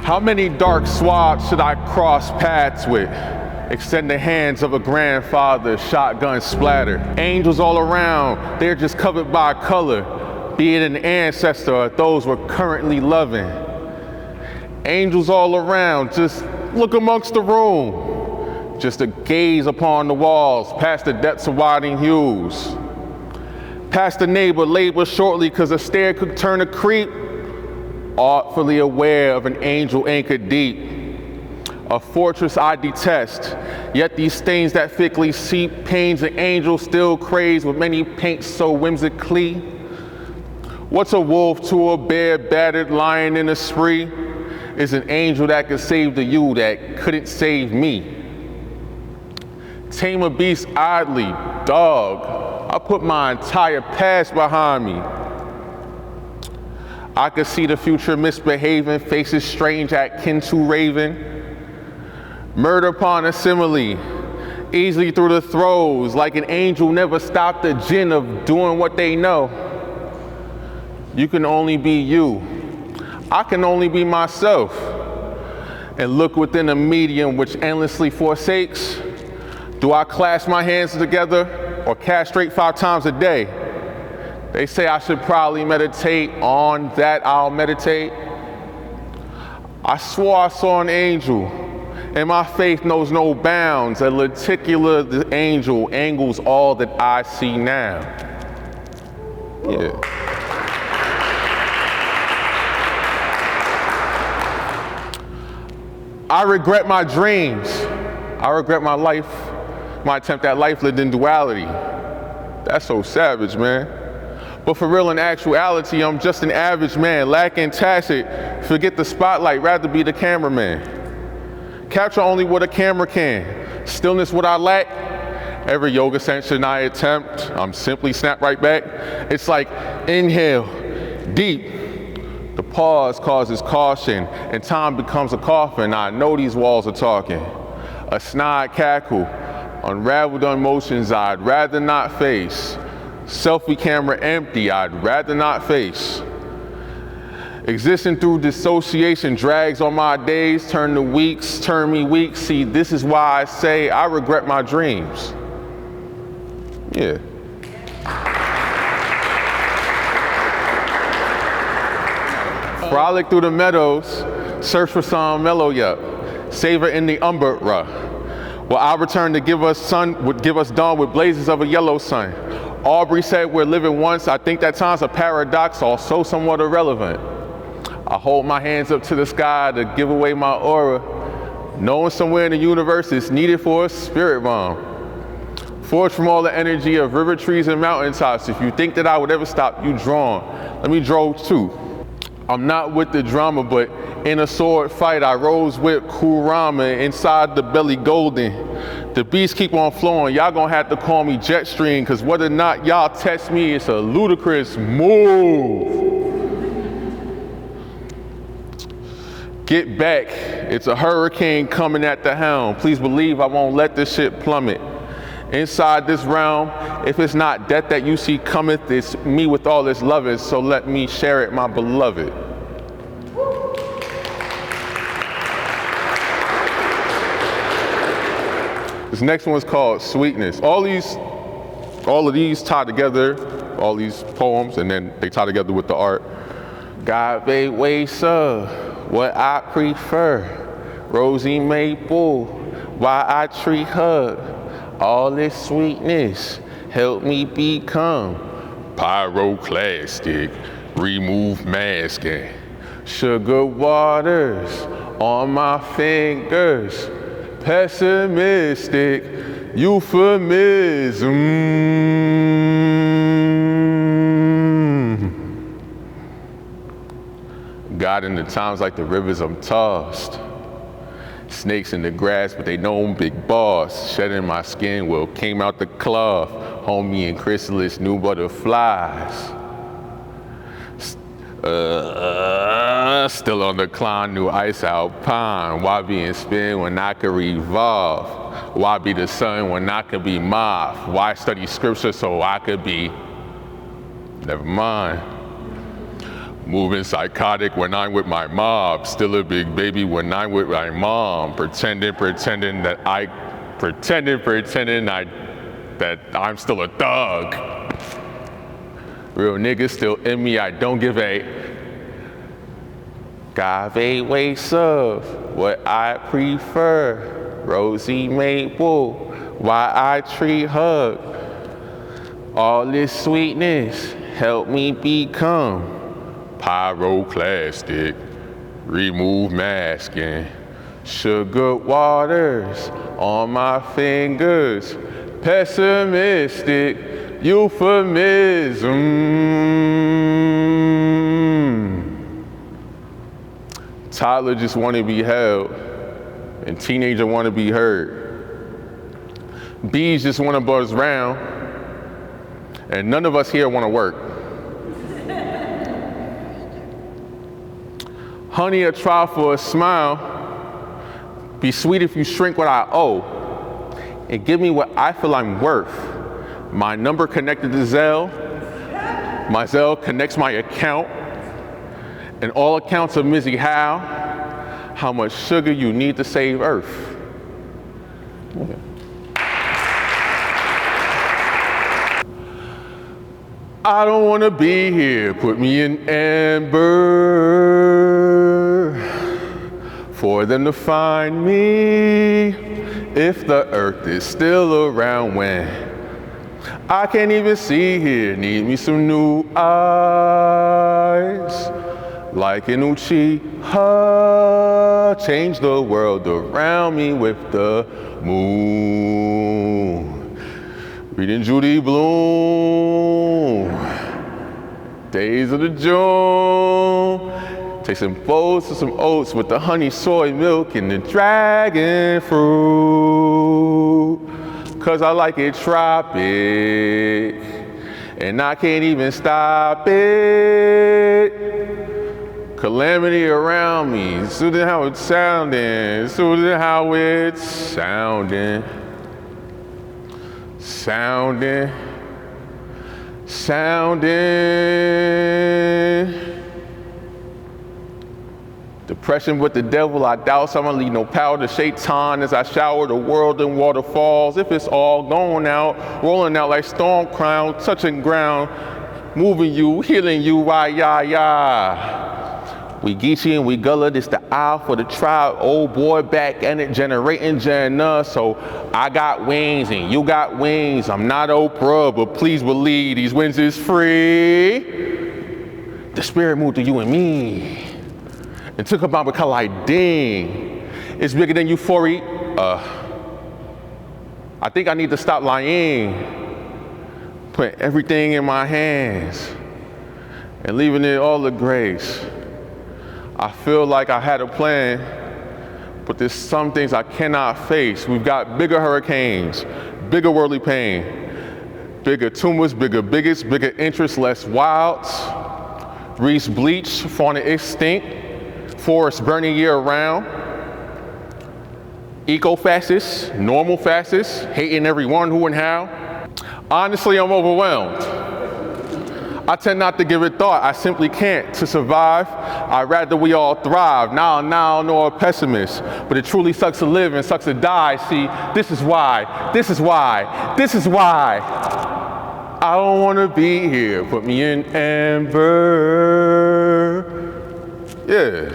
How many dark swabs should I cross paths with? Extend the hands of a grandfather, shotgun splatter. Angels all around, they're just covered by color, be it an ancestor or those we're currently loving. Angels all around, just look amongst the room. Just a gaze upon the walls, past the depths of widening hues. Past the neighbor, labor shortly, cause a stare could turn a creep. Artfully aware of an angel anchored deep. A fortress I detest, yet these stains that thickly seep pains an angel still crazed with many paints so whimsically. What's a wolf to a bear battered lion in a spree? Is an angel that could save the you that couldn't save me. Tame a beast idly, dog. I put my entire past behind me. I could see the future misbehaving, faces strange at kin to raven. Murder upon a simile, easily through the throes, like an angel never stopped the gin of doing what they know. You can only be you. I can only be myself. And look within a medium which endlessly forsakes. Do I clasp my hands together or castrate 5 times a day? They say I should probably meditate on that, I'll meditate. I swore I saw an angel, and my faith knows no bounds. A lenticular angel angles all that I see now. Yeah. I regret my dreams. I regret my life, my attempt at life lived in duality. That's so savage, man. But for real, in actuality, I'm just an average man, lacking tacit, forget the spotlight, rather be the cameraman. Capture only what a camera can. Stillness what I lack. Every yoga session I attempt, I'm simply snap right back. It's like inhale, deep. The pause causes caution, and time becomes a coffin. I know these walls are talking. A snide cackle, unraveled emotions I'd rather not face. Selfie camera empty, I'd rather not face. Existing through dissociation drags on my days, turn me weak. See, this is why I say I regret my dreams. Yeah. Frolic through the meadows, search for some mellow yup, savor in the umbra. Well, I return to give us dawn with blazes of a yellow sun. Aubrey said we're living once. I think that time's a paradox, also somewhat irrelevant. I hold my hands up to the sky to give away my aura, knowing somewhere in the universe it's needed for a spirit bomb. Forged from all the energy of river trees and mountaintops. If you think that I would ever stop, you drawn. Let me draw too. I'm not with the drama, but in a sword fight, I rose with Kurama inside the belly golden. The beats keep on flowing. Y'all gonna have to call me Jetstream, cause whether or not y'all test me, it's a ludicrous move. Get back, it's a hurricane coming at the helm. Please believe I won't let this shit plummet. Inside this realm, if it's not death that you see cometh, it's me with all this loving, so let me share it, my beloved. This next one's called Sweetness. All of these tie together, all these poems, and then they tie together with the art. God made way, sir, what I prefer. Rosie Maple, why I treat her. All this sweetness help me become pyroclastic, remove masking. Sugar waters on my fingers, pessimistic euphemism. God in the times like the rivers I'm tossed. Snakes in the grass, but they know I'm big boss. Shedding my skin, well, came out the cloth. Homie and chrysalis, new butterflies. Still on the climb, new ice alpine. Why be in spin when I could revolve? Why be the sun when I could be moth? Why study scripture so I could be, never mind. Moving psychotic when I'm with my mob, still a big baby when I'm with my mom, pretending that I'm still a thug. Real niggas still in me, I don't give a agave waste of what I prefer. Rosie Maple, why I tree hug. All this sweetness help me become pyroclastic, remove masking, sugar waters on my fingers, pessimistic euphemism. Toddler just want to be held, and teenager want to be heard. Bees just want to buzz around, and none of us here want to work. Honey, a try for a smile. Be sweet if you shrink what I owe, and give me what I feel I'm worth. My number connected to Zelle. My Zelle connects my account. And all accounts of Mizi how much sugar you need to save Earth. Okay. I don't want to be here, put me in amber, for them to find me if the Earth is still around when I can't even see here, need me some new eyes. Like an Uchiha, change the world around me with the moon. Reading Judy Blume, Days of the June. Take some boats and some oats with the honey, soy milk, and the dragon fruit. Cause I like it tropic, and I can't even stop it. Calamity around me, soothing how it's sounding, soothing how it's sounding. Sounding. Depression with the devil, I doubt I'm gonna leave no power to shaitan as I shower the world in waterfalls. If it's all going out, rolling out like storm crown, touching ground, moving you, healing you, why, ya. We Geechee and we Gullah, this the owl for the tribe, old boy back and it generating Jenna. So I got wings and you got wings. I'm not Oprah, but please believe these wins is free. The spirit moved to you and me and took about because like ding. It's bigger than euphoria. I think I need to stop lying. Put everything in my hands and leaving it all to grace. I feel like I had a plan, but there's some things I cannot face. We've got bigger hurricanes, bigger worldly pain, bigger tumors, bigger bigots, bigger interests, less wilds, reefs bleach, fauna extinct, forests burning year round, eco-fascists, normal fascists, hating everyone who and how. Honestly, I'm overwhelmed. I tend not to give it thought. I simply can't. To survive, I'd rather we all thrive. Now, no a pessimist, but it truly sucks to live and sucks to die. See, this is why. I don't want to be here. Put me in amber. Yeah.